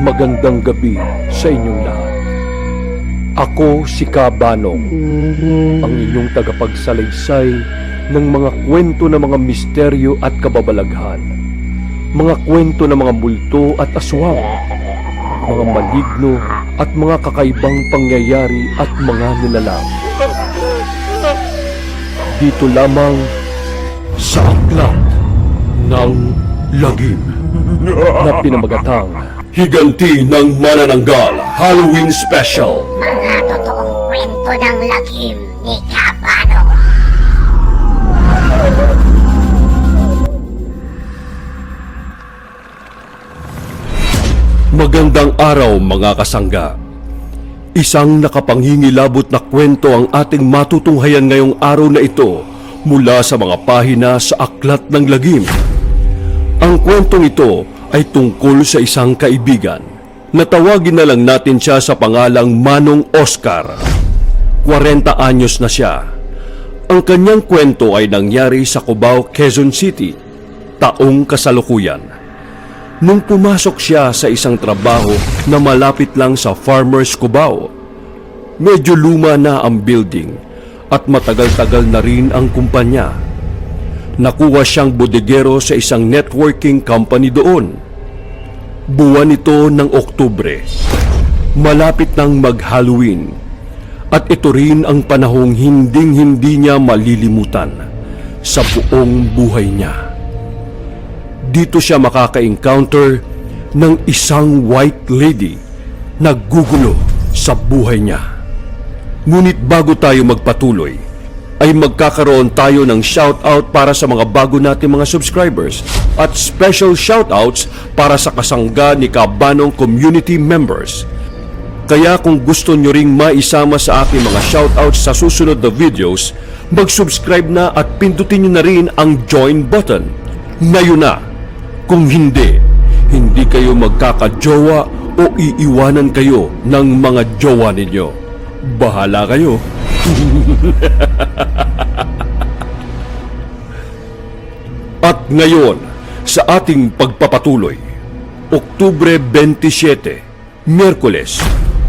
Magandang gabi sa inyong lahat. Ako si Kabanong, ang inyong tagapagsalaysay ng mga kwento ng mga misteryo at kababalaghan, mga kwento ng mga multo at aswang, mga maligno at mga kakaibang pangyayari at mga nilalang. Dito lamang sa Aklat ng Lagim na pinamagatang Higanti ng Manananggal Halloween Special. Mga totoong kwento ng lagim ni Kabano. Magandang araw mga kasangga. Isang nakapanghingilabot na kwento ang ating matutunghayan ngayong araw na ito mula sa mga pahina sa Aklat ng Lagim. Ang kwentong ito ay tungkol sa isang kaibigan. Natawagin na lang natin siya sa pangalang Manong Oscar. 40 anyos na siya. Ang kanyang kwento ay nangyari sa Cubao, Quezon City, taong kasalukuyan. Nung pumasok siya sa isang trabaho na malapit lang sa Farmers Cubao, medyo luma na ang building at matagal-tagal na rin ang kumpanya. Nakuha siyang bodegero sa isang networking company doon. Buwan ito ng Oktubre. Malapit nang mag-Halloween. At ito rin ang panahong hinding-hindi niya malilimutan sa buong buhay niya. Dito siya makaka-encounter ng isang white lady na gugulo sa buhay niya. Ngunit bago tayo magpatuloy, ay magkakaroon tayo ng shoutout para sa mga bago nating mga subscribers at special shoutouts para sa kasangga ni Kabanong community members. Kaya kung gusto nyo ring maisama sa aking mga shoutouts sa susunod na videos, mag-subscribe na at pindutin nyo na rin ang join button. Ngayon na! Kung hindi, hindi kayo magkakajowa o iiwanan kayo ng mga jowa ninyo. Bahala kayo! At ngayon, sa ating pagpapatuloy, Oktubre 27, Miyerkules,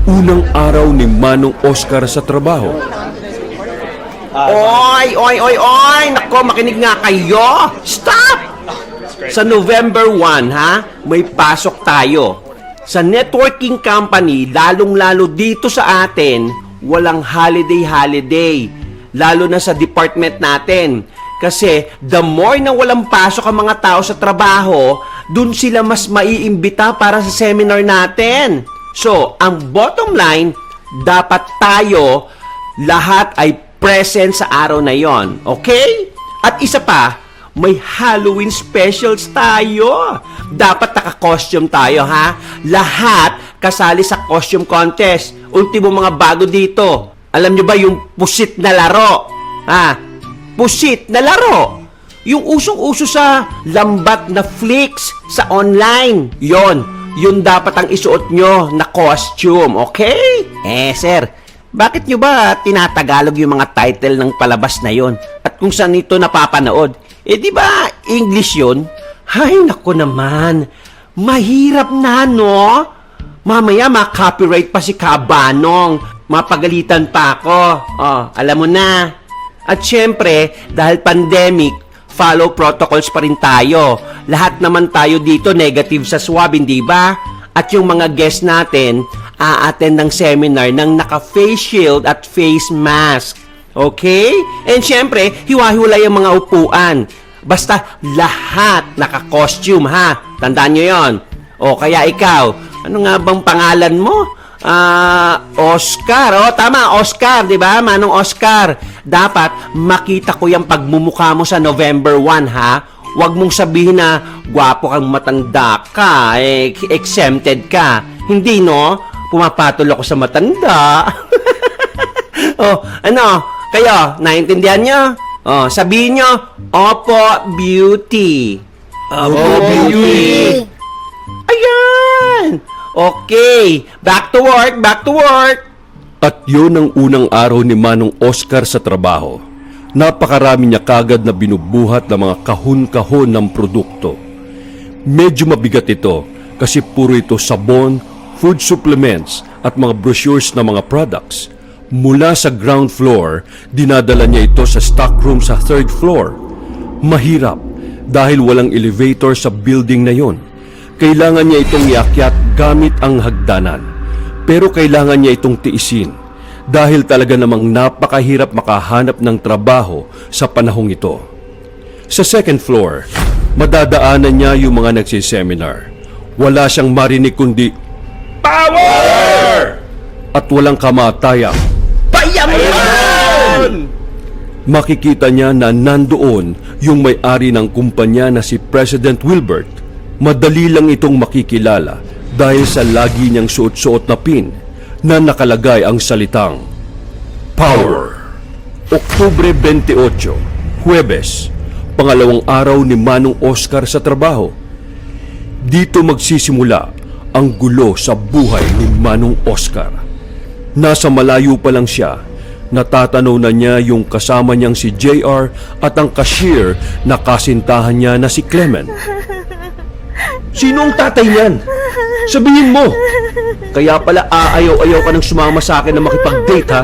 unang araw ni Manong Oscar sa trabaho. Oy! Nako, makinig nga kayo! Stop! Sa November 1, ha, may pasok tayo. Sa networking company, lalong-lalo dito sa atin, walang holiday. Lalo na sa department natin. Kasi the more na walang pasok ang mga tao sa trabaho, dun sila mas maiimbita para sa seminar natin. So, ang bottom line, dapat tayo lahat ay present sa araw na yon. Okay? At isa pa, may Halloween specials tayo. Dapat naka-costume tayo, ha? Lahat kasali sa costume contest. Ultimo mga bago dito. Alam nyo ba yung pusit na laro? Ha? Pusit na laro. Yung usong-uso sa lambat na flicks sa online. Yun dapat ang isuot nyo na costume, okay? Sir, bakit nyo ba tinatagalog yung mga title ng palabas na yon? At kung saan ito napapanood? Di ba English yun? Hay, nako naman. Mahirap na, no? Mamaya ma-copyright pa si Kabanong. Mapagalitan pa ako. Alam mo na. At syempre, dahil pandemic, follow protocols pa rin tayo. Lahat naman tayo dito negative sa swab, hindi ba? At yung mga guest natin, a-attend ng seminar ng naka-face shield at face mask. Okay? And syempre, hiwa-hiwalay ang mga upuan. Basta lahat naka-costume, ha? Tandaan nyo yon. O kaya ikaw, ano nga bang pangalan mo? Oscar. Tama, Oscar, di ba? Manong Oscar. Dapat makita ko yung pagmumukha mo sa November 1, ha? Huwag mong sabihin na gwapo kang matanda ka, exempted ka. Hindi, no? Pumapatol ako sa matanda. Kayo, naintindihan nyo? Sabihin nyo, Opo, beauty. Opo, beauty. Ayan! Okay, back to work. At yun ang unang araw ni Manong Oscar sa trabaho. Napakarami niya kagad na binubuhat ng mga kahon-kahon ng produkto. Medyo mabigat ito kasi puro ito sabon, food supplements at mga brochures na mga products. Mula sa ground floor, dinadala niya ito sa stockroom sa third floor. Mahirap dahil walang elevator sa building na yon. Kailangan niya itong iakyat gamit ang hagdanan. Pero kailangan niya itong tiisin dahil talaga namang napakahirap makahanap ng trabaho sa panahong ito. Sa second floor, madadaanan niya yung mga nagsiseminar. Wala siyang marinig kundi power! At walang kamatayang Payaman! makikita niya na nandoon yung may-ari ng kumpanya na si President Wilbert. Madali lang itong makikilala dahil sa lagi niyang suot-suot na pin na nakalagay ang salitang Power. Oktubre 28, Huwebes, pangalawang araw ni Manong Oscar sa trabaho. Dito magsisimula ang gulo sa buhay ni Manong Oscar. Nasa malayo pa lang siya, natatanaw na niya yung kasama niyang si JR at ang cashier na kasintahan niya na si Clement. Sino ang tatay niyan? Sabihin mo! Kaya pala aayaw-ayaw ka nang sumama sa akin na makipag-date, ha?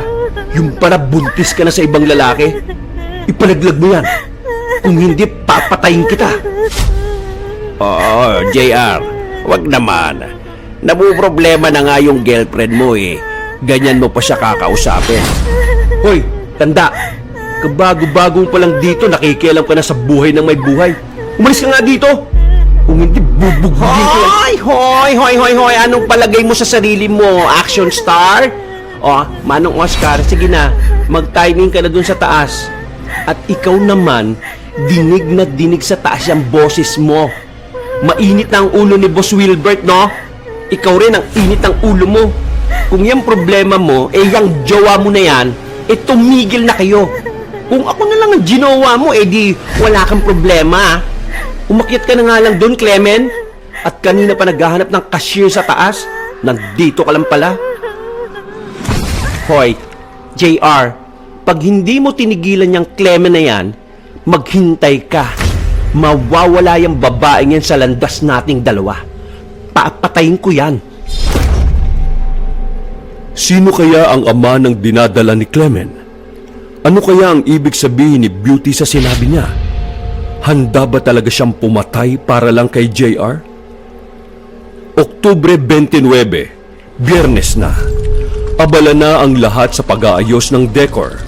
Yung para buntis ka na sa ibang lalaki? Ipalaglag mo yan. Kung hindi, papatayin kita. Oo, JR, wag naman. Nabuproblema na nga yung girlfriend mo eh. Ganyan mo pa siya kakausapin. Hoy, tanda! Kabago-bagong pa lang dito, nakikialam ka na sa buhay ng may buhay. Umalis ka nga dito! Kung hindi, bubugbugin ko yan. Hoy! Anong palagay mo sa sarili mo? Action star? O, Manong Oscar, sige na, mag-timing ka na dun sa taas. At ikaw naman, dinig na dinig sa taas yung boses mo. Mainit na ang ulo ni Boss Wilbert, no? Ikaw rin ang init ng ulo mo. Kung yung problema mo, yung jowa mo na yan, tumigil na kayo. Kung ako na lang ang ginawa mo, di wala kang problema. Umakyat ka na nga lang doon, Clement. At kanina pa naghahanap ng cashier sa taas. Nandito ka lang pala. Hoy, JR, pag hindi mo tinigilan yung Clement na yan, maghintay ka. Mawawala yung babaeng yan sa landas nating dalawa. Papatayin ko yan. Sino kaya ang ama ng dinadala ni Clement? Ano kaya ang ibig sabihin ni Beauty sa sinabi niya? Handa ba talaga siyang pumatay para lang kay JR? Oktubre 29, Biyernes na. Abala na ang lahat sa pag-aayos ng decor.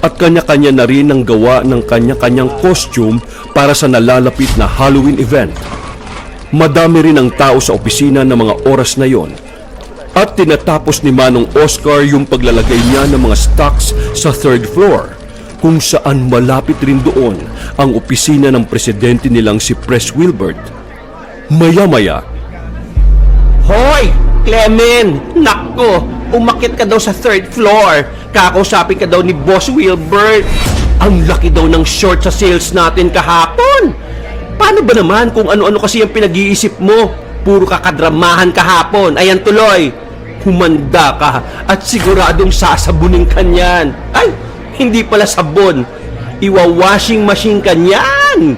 At kanya-kanya na rin ang gawa ng kanya-kanyang costume para sa nalalapit na Halloween event. Madami rin ang tao sa opisina ng mga oras na yon. At tinatapos ni Manong Oscar yung paglalagay niya ng mga stocks sa third floor, kung saan malapit rin doon ang opisina ng presidente nilang si Pres Wilbert. Maya-maya, Hoy, Clement! Nako, umakyat ka daw sa third floor. Kakausapin ka daw ni Boss Wilbert. Ang laki daw ng short sa sales natin kahapon. Paano ba naman kung ano-ano kasi yung pinag-iisip mo? Puro kakadramahan kahapon. Ayan tuloy. Humanda ka at siguradong sasabunin ka niyan. Ay, hindi pala sabon. Iwa-washing machine ka niyan.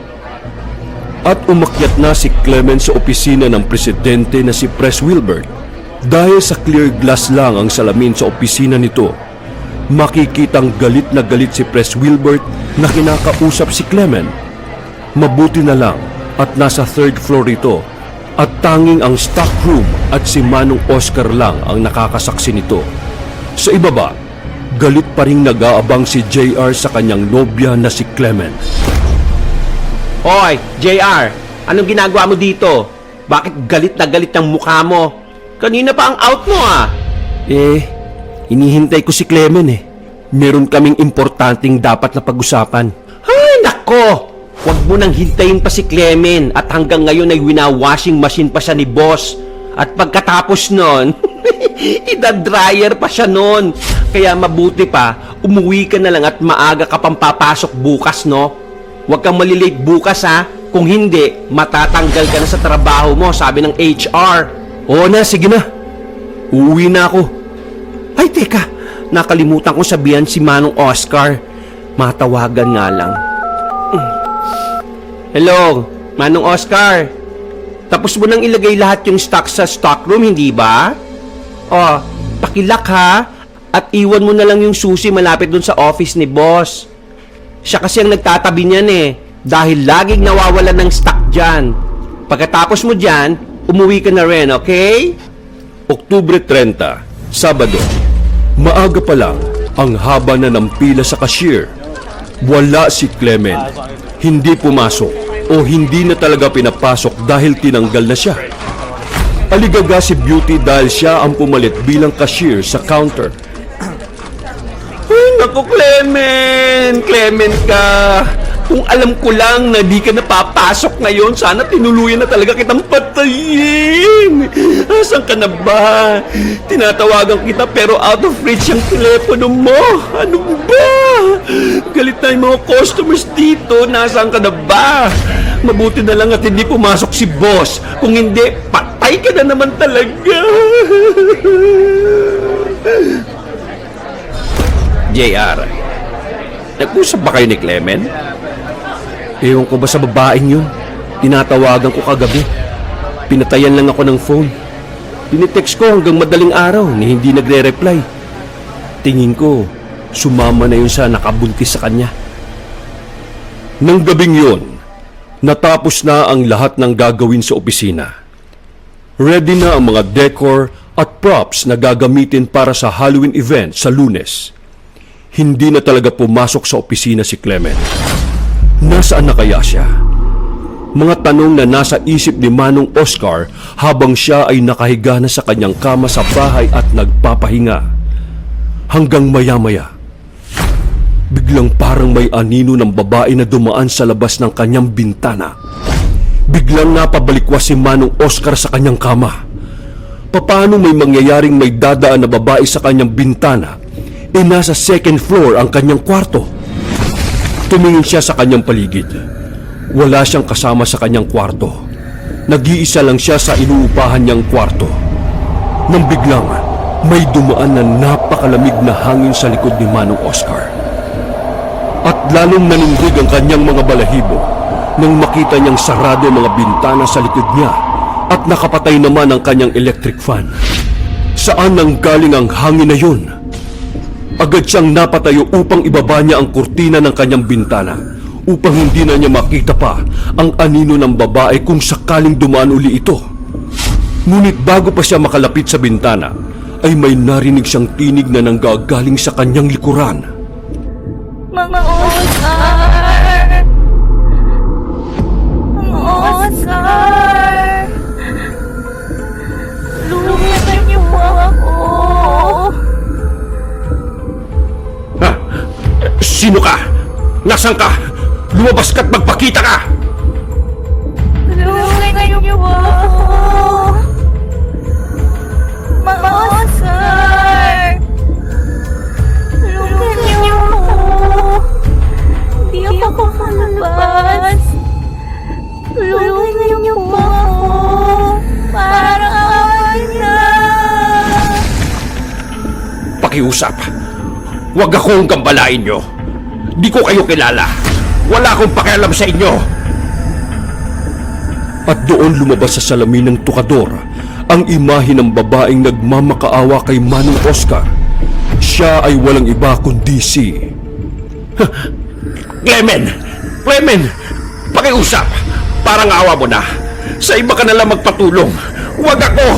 at umakyat na si Clement sa opisina ng presidente na si Pres Wilbert. Dahil sa clear glass lang ang salamin sa opisina nito, makikitang galit na galit si Pres Wilbert na kinakausap si Clement. Mabuti na lang at nasa third floor ito at tanging ang stock room at si Manong Oscar lang ang nakakasaksi nito. Sa ibaba, galit pa ring nag-aabang si JR sa kanyang nobya na si Clement. Hoy, JR, anong ginagawa mo dito? Bakit galit na galit ang mukha mo? Kanina pa ang out mo ah. Inihintay ko si Clement eh. Meron kaming importanteng dapat na pag-usapan. Ay, nako! Huwag mo nang hintayin pa si Clement at hanggang ngayon ay wina-washing machine pa siya ni boss. At pagkatapos nun, ida-dryer pa siya nun. Kaya mabuti pa, umuwi ka na lang at maaga ka pang papasok bukas, no? Huwag kang malilate bukas ha. Kung hindi, matatanggal ka na sa trabaho mo, sabi ng HR. Oo na, sige na. Uuwi na ako. Ay, teka, nakalimutan ko sabihan si Manong Oscar. Matawagan nga lang. Hello, Manong Oscar. Tapos mo nang ilagay lahat yung stock sa stockroom, hindi ba? Oh, pakilak ha. At iwan mo na lang yung susi malapit dun sa office ni boss. Siya kasi ang nagtatabi niyan eh. Dahil laging nawawalan ng stock dyan. Pagkatapos mo dyan, umuwi ka na rin, okay? Oktubre 30, Sabado. Maaga pa lang, ang haba na ng pila sa cashier. Wala si Clement. Hindi pumasok o hindi na talaga pinapasok dahil tinanggal na siya. Aligaga si Beauty dahil siya ang pumalit bilang cashier sa counter. Ay, naku, Clement! Clement ka! Kung alam ko lang na di ka napapasok ngayon, sana tinuluyan na talaga kitang patayin! Asan ka na ba? Tinatawagan kita pero out of reach ang telepono mo! Ano ba? Galit na yung mga customers dito. Nasaan ka na ba? Mabuti na lang at hindi pumasok si boss. Kung hindi, patay ka na naman talaga! JR, nag-usap ba kayo ni Clement? Ewan ko ba sa babaeng yun? Tinatawagan ko kagabi. Pinatayan lang ako ng phone. Tinitext ko hanggang madaling araw ni hindi nagre-reply. Tingin ko, sumama na yun sa nakabuntis sa kanya. Nang gabing yun, natapos na ang lahat ng gagawin sa opisina. Ready na ang mga decor at props na gagamitin para sa Halloween event sa Lunes. Hindi na talaga pumasok sa opisina si Clement. Nasaan na kaya siya? Mga tanong na nasa isip ni Manong Oscar habang siya ay nakahiga na sa kanyang kama sa bahay at nagpapahinga. Hanggang maya-maya, biglang parang may anino ng babae na dumaan sa labas ng kanyang bintana. Biglang napabalikwas si Manong Oscar sa kanyang kama. Paano may mangyayaring may dadaan na babae sa kanyang bintana? Nasa second floor ang kanyang kwarto. Tumingin siya sa kanyang paligid. Wala siyang kasama sa kanyang kwarto. Nag-iisa lang siya sa inuupahan niyang kwarto. Nang biglang, may dumaan na napakalamig na hangin sa likod ni Manong Oscar. At lalong nanindig ang kanyang mga balahibo nang makita niyang sarado ang mga bintana sa likod niya at nakapatay naman ang kanyang electric fan. Saan nanggaling ang hangin na yun? Agad siyang napatayo upang ibaba niya ang kurtina ng kanyang bintana upang hindi na niya makita pa ang anino ng babae kung sakaling dumaan uli ito. Ngunit bago pa siya makalapit sa bintana, ay may narinig siyang tinig na nanggagaling sa kanyang likuran. Mga Oscar! Mga Oscar! Lumitan niyo po ako! Sino ka? Nasaan ka? Lumabas ka't magpakita ka! Lumitan niyo po ako! Mga Oscar! Lumitan niyo ako! Di ako makalabas! Lumitan niyo po ako! Parang away na! Pakiusap. Huwag akong gambalain nyo. Di ko kayo kilala. Wala akong pakialam sa inyo. At doon lumabas sa salamin ng tukador ang imahe ng babaeng nagmamakaawa kay Manong Oscar. Siya ay walang iba kundi si... Clement! Clement! Pakiusap. Parang awa mo na. Sa iba ka nalang magpatulong. Huwag ako!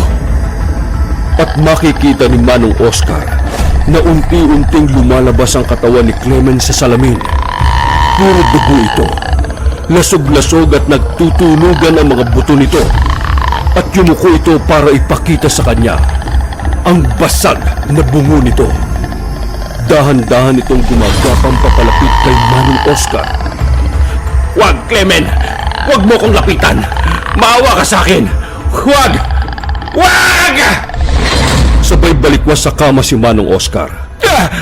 At makikita ni Manong Oscar na unti-unting lumalabas ang katawan ni Clement sa salamin. Puro dugo ito. Lasog-lasog at nagtutunugan ang mga buto nito. At yumuko ito para ipakita sa kanya ang basag na bungo nito. Dahan-dahan itong gumagapang papalapit kay Manong Oscar. Huwag, Clement! Huwag mo kong lapitan! Maawa ka sa akin! Huwag! Huwag! Sabay balikwas sa kama si Manong Oscar.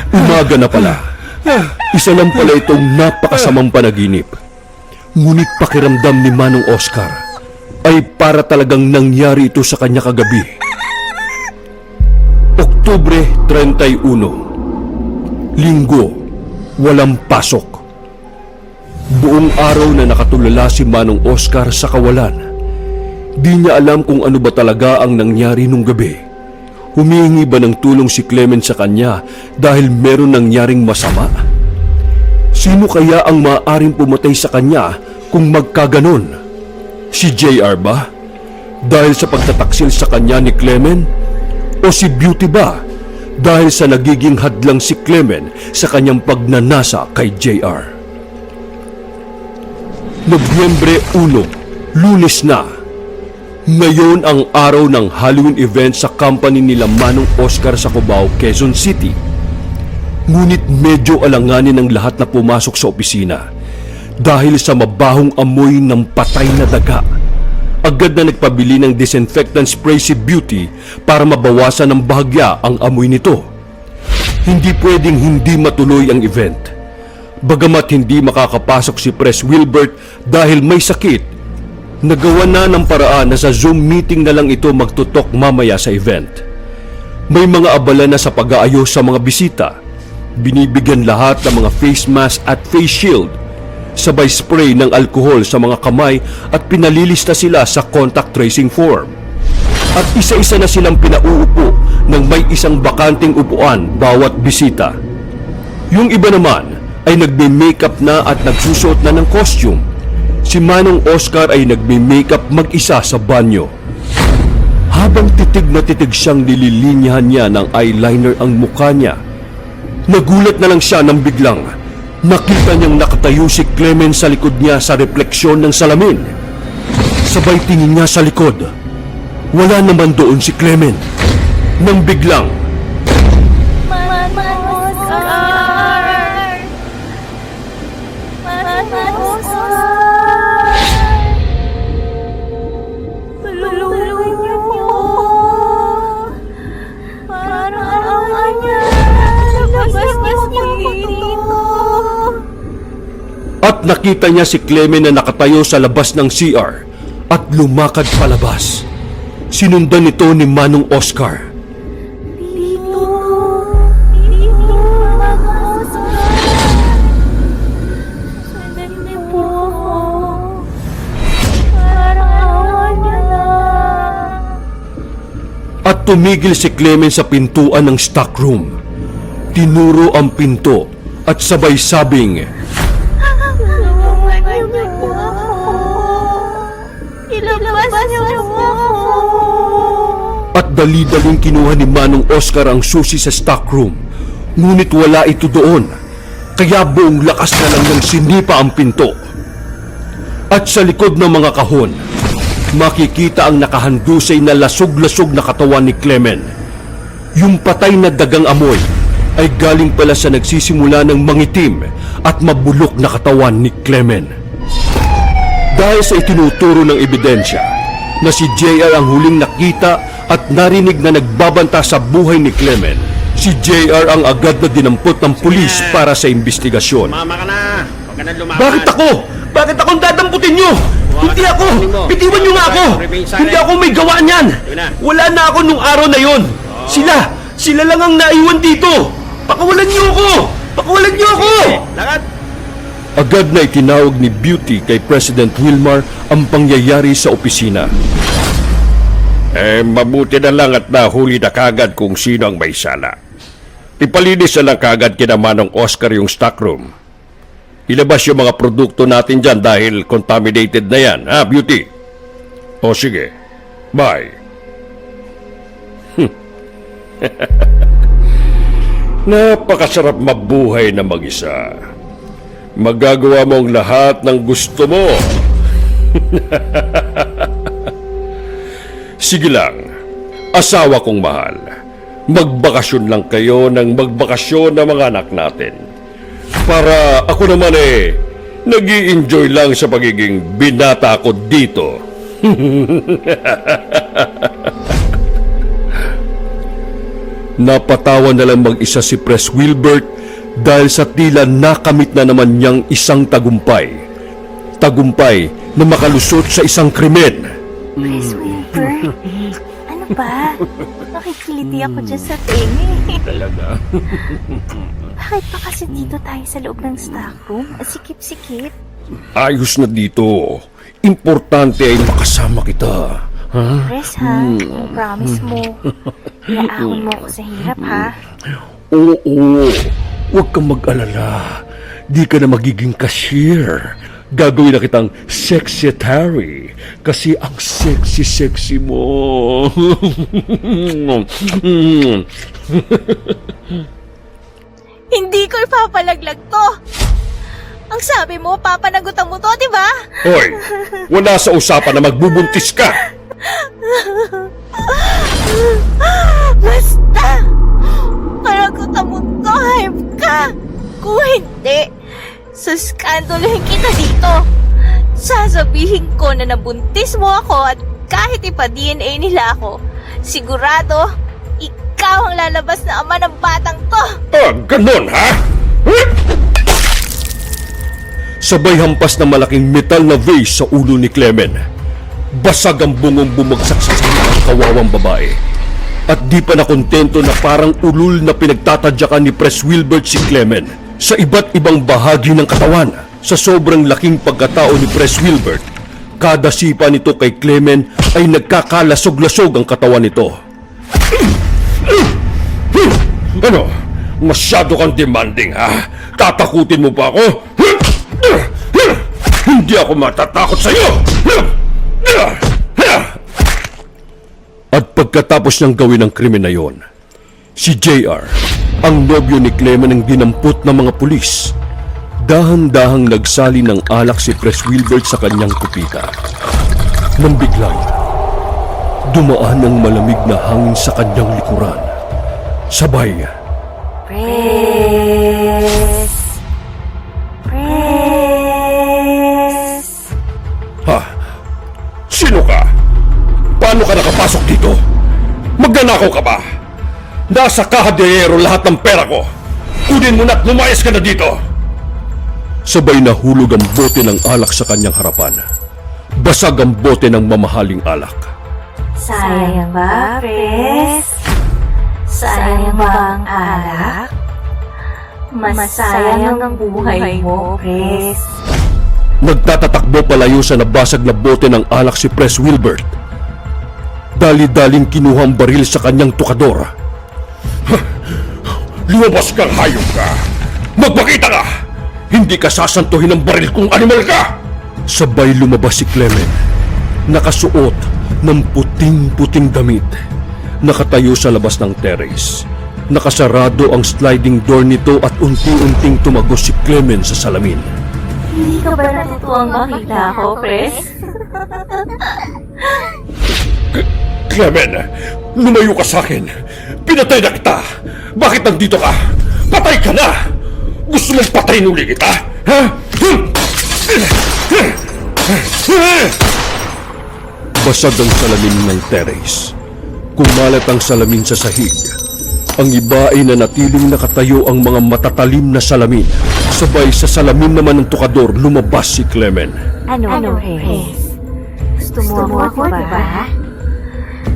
Umaga na pala. Isa lang pala itong napakasamang panaginip. Ngunit pakiramdam ni Manong Oscar ay para talagang nangyari ito sa kanya kagabi. Oktubre 31. Linggo, walang pasok. Buong araw na nakatulala si Manong Oscar sa kawalan. Di niya alam kung ano ba talaga ang nangyari nung gabi. Humihingi ba ng tulong si Clement sa kanya dahil meron nangyaring masama? Sino kaya ang maaaring pumatay sa kanya kung magkaganon? Si JR ba? Dahil sa pagtataksil sa kanya ni Clement? O si Beauty ba? Dahil sa nagiging hadlang si Clement sa kanyang pagnanasa kay JR? Nobyembre 1, Lunes na. Ngayon ang araw ng Halloween event sa company nila Manong Oscar sa Cubao, Quezon City. Ngunit medyo alanganin ang lahat na pumasok sa opisina dahil sa mabahong amoy ng patay na daga. Agad na nagpabili ng disinfectant spray si Beauty para mabawasan ng bahagya ang amoy nito. Hindi pwedeng hindi matuloy ang event. Bagamat hindi makakapasok si Pres Wilbert dahil may sakit, nagawa na ng paraan na sa Zoom meeting na lang ito magtutok mamaya sa event. May mga abala na sa pag-aayos sa mga bisita. Binibigyan lahat ng mga face mask at face shield. Sabay spray ng alkohol sa mga kamay at pinalilista sila sa contact tracing form. At isa-isa na silang pinauupo ng may isang bakanting upuan bawat bisita. Yung iba naman ay nagme-makeup na at nagsusuot na ng costume. Si Manong Oscar ay nagme-makeup mag-isa sa banyo. Habang titig na titig siyang nililinyahan niya ng eyeliner ang mukha niya, nagulat na lang siya nang biglang nakita niyang nakatayo si Clement sa likod niya sa refleksyon ng salamin. Sabay tingin niya sa likod. Wala naman doon si Clement. Nang biglang, Manong Oscar! Manong Oscar! Tulungan niyo po! Parang awa niya! Labas niyo dito! at nakita niya si Clement na nakatayo sa labas ng CR at lumakad palabas. Sinundan ito ni Manong Oscar. Dito! Dito! Manong Oscar! Sundan niyo po ako! Parang awa niya lang! At tumigil si Clement sa pintuan ng stockroom. Tinuro ang pinto at sabay sabing, Tulungan niyo po ako! Ilabas niyo po ako! at dali-daling kinuha ni Manong Oscar ang susi sa stockroom. Ngunit wala ito doon, kaya buong lakas na lang nang sinipa ang pinto. At sa likod ng mga kahon, makikita ang nakahandusay na lasog-lasog na katawan ni Clement. Yung patay na dagang amoy ay galing pala sa nagsisimula ng mangitim at mabulok na katawan ni Clement. Dahil sa itinuturo ng ebidensya na si JR ang huling nakita at narinig na nagbabanta sa buhay ni Clement, si JR ang agad na dinampot ng pulis para sa investigasyon. Mama ka na! Huwag ka na lumaban! Bakit ako? Bakit akong dadamputin nyo? Hindi ako! Bitiwan nyo nga ako! Hindi ako may gawa niyan! Wala na ako nung araw na yon. Sila lang ang naiwan dito! Pakawalan nyo ako! Pakawalan nyo ako! Lakad! Agad na itinawag ni Beauty kay President Wilmar ang pangyayari sa opisina. Mabuti na lang at nahuli na kagad kung sino ang may sala. Ipalinis na lang kagad kina Manong Oscar yung stockroom. Ilabas yung mga produkto natin dyan dahil contaminated na yan, ha, Beauty? O sige, bye. Napakasarap mabuhay na mag-isa. Magagawa mo ang lahat ng gusto mo. Sige lang, asawa kong mahal. Magbakasyon lang kayo ng magbakasyon ng mga anak natin. Para ako naman nag-i-enjoy lang sa pagiging binata ko dito. Napatawa na lang mag-isa si Pres Wilbert dahil sa tila nakamit na naman niyang isang tagumpay. Tagumpay na makalusot sa isang krimen. Pres Wilbert, ano ba? Nakikiliti ako dyan sa tenga. Talaga? Bakit pa kasi dito tayo sa loob ng stockroom? Ang sikip-sikip. Ayos na dito. Importante ay makasama kita. Pres, ha? Promise mo. Iaahon mo ako sa hirap, ha? Oo, huwag kang mag-alala. Di ka na magiging cashier. Gagawin na kitang secretary kasi ang sexy-sexy mo. Hindi ko ipapalaglag to. Ang sabi mo, papanagutan mo to, di ba? Hoy, wala sa usapan na magbubuntis ka. Basta! Panagutan mo to, hayop ka! Kung hindi, suskanduluhin kita dito. Sasabihin ko na nabuntis mo ako at kahit ipa-DNA nila ako, sigurado, ikaw ang lalabas na ama ng batang to. Ganon, ha? Sabay hampas na malaking metal na vase sa ulo ni Clement. Basag ang bungong bumagsak sa ng kawawang babae. At di pa nakontento na parang ulul na pinagtatadyakan ni Pres Wilbert si Clement sa iba't ibang bahagi ng katawan. Sa sobrang laking pagkatao ni Pres Wilbert, kada sipa nito kay Clement ay nagkakalasog-lasog ang katawan nito. Ano? Masyado kang demanding, ha? Tatakutin mo pa ako? Hindi ako matatakot sa'yo! At pagkatapos niyang gawin ang krimen na yon, si JR, ang nobyo ni Clement ang dinampot ng mga pulis, dahan-dahang nagsali ng alak si Pres Wilbert sa kanyang kupita. Nang biglang, dumaan ang malamig na hangin sa kanyang likuran. Sabay, Pres! Pres! Ha? Sino ka? Paano ka nakapasok dito? Magnanakaw ka ba? Nasa kahadero lahat ng pera ko. Kunin mo na't lumayas ka na dito. sabay nahulog ang bote ng alak sa kanyang harapan. Basag ang bote ng mamahaling alak. Sayang ba, Pres? Sayang ba ang alak? Masayang ang buhay mo, Pres. Nagtatatakbo palayo sa nabasag na bote ng alak si Pres Wilbert. Dali-daling kinuha ang baril sa kanyang tukador. Lumabas kang hayop ka! Magpakita ka! Hindi ka sasantuhin ng baril kung animal ka! Sabay lumabas si Clement, nakasuot ng puting-puting damit. Nakatayo sa labas ng terrace. Nakasarado ang sliding door nito at unti-unting tumagos si Clement sa salamin. Hindi ka ba natutuwang makita ako, Pres? Clement, lumayo ka sa akin! Pinatay na kita! Bakit nandito ka? Patay ka na! Gusto mong patayin uli kita? Ha? Basag ang salamin ng terrace. Kumalat ang salamin sa sahig. Ang iba ay nanatiling nakatayo ang mga matatalim na salamin. Sabay sa salamin naman ng tukador, lumabas si Clement. Ano, Pres? Gusto mo ako, ba?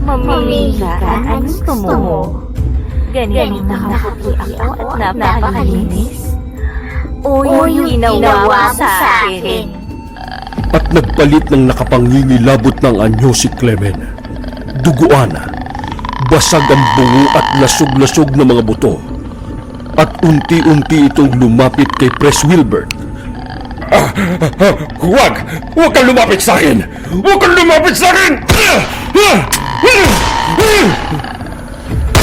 Mamili ka, ano gusto mo? Ganito nakaputi ako at napakalinis. O yung ginawa mo sa akin. At nagpalit ng nakapangingilabot ng anyo si Clement. Duguan, basag ang bungo at lasog-lasog na mga buto. At unti-unti itong lumapit kay Pres Wilbert. Huwag! Huwag kang lumapit sa akin! Huwag kang lumapit sa akin!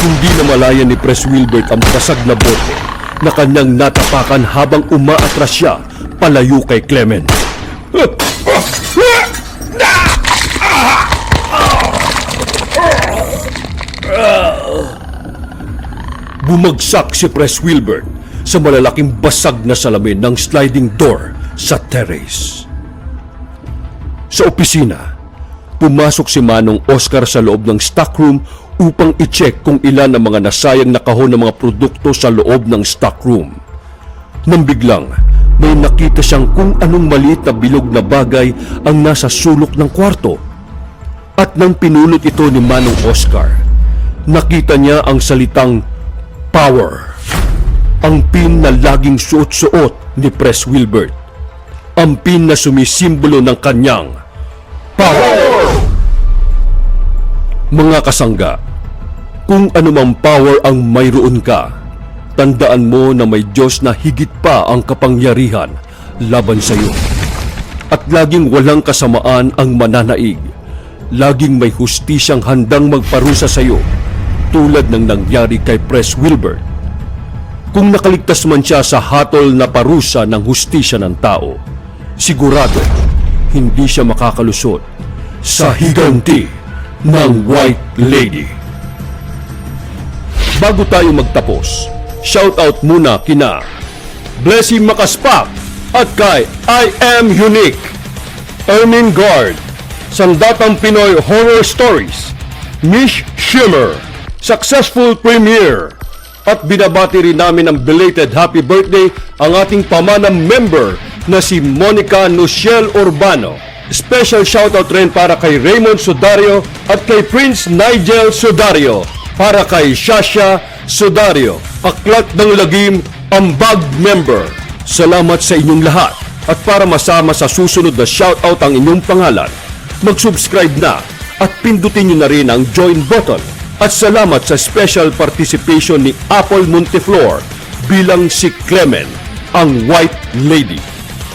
Hindi na malaya ni Pres Wilbert ang basag na bote na kanyang natapakan habang umaatras siya palayo kay Clement. Bumagsak si Pres Wilbert sa malalaking basag na salamin ng sliding door sa terrace. Sa opisina, pumasok si Manong Oscar sa loob ng stockroom upang i-check kung ilan ang mga nasayang na kahon ng mga produkto sa loob ng stockroom. Nang biglang, may nakita siyang kung anong maliit na bilog na bagay ang nasa sulok ng kwarto. At nang pinulot ito ni Manong Oscar, nakita niya ang salitang power, ang pin na laging suot-suot ni Pres Wilbert. ang pin na sumisimbolo ng kanyang power. Mga kasangga, kung anumang power ang mayroon ka, tandaan mo na may Diyos na higit pa ang kapangyarihan laban sa iyo. At laging walang kasamaan ang mananaig. Laging may hustisyang handang magparusa sa iyo, tulad ng nangyari kay Pres Wilbert. Kung nakaligtas man siya sa hatol na parusa ng hustisya ng tao, sigurado hindi siya makakalusot sa higanti ng White Lady. Bago tayo magtapos, shoutout muna kina Blessy Makaspak at kay I Am Unique, Ermin Guard, Sandatang Pinoy Horror Stories, Mish Shimmer, Successful Premiere, at binabati rin namin ng belated happy birthday ang ating pamanang member na si Monica Nuciel Urbano. Special shoutout rin para kay Raymond Sudario at kay Prince Nigel Sudario, para kay Shasha Sudario, Aklat ng Lagim, Ambag member. Salamat sa inyong lahat, at para masama sa susunod na shoutout ang inyong pangalan, mag-subscribe na at pindutin nyo na rin ang join button. At salamat sa special participation ni Apple Monteflor bilang si Clement, ang White Lady.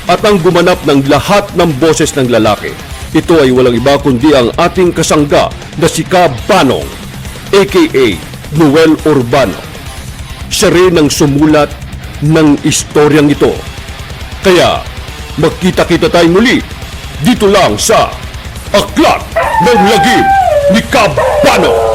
At ang gumanap ng lahat ng boses ng lalaki, ito ay walang iba kundi ang ating kasangga na si Cab Panong, aka Noel Urbano. Siya rin ang sumulat ng istoryang ito. Kaya magkita-kita tayo muli dito lang sa Aklat ng Lagim ni Cab Panong.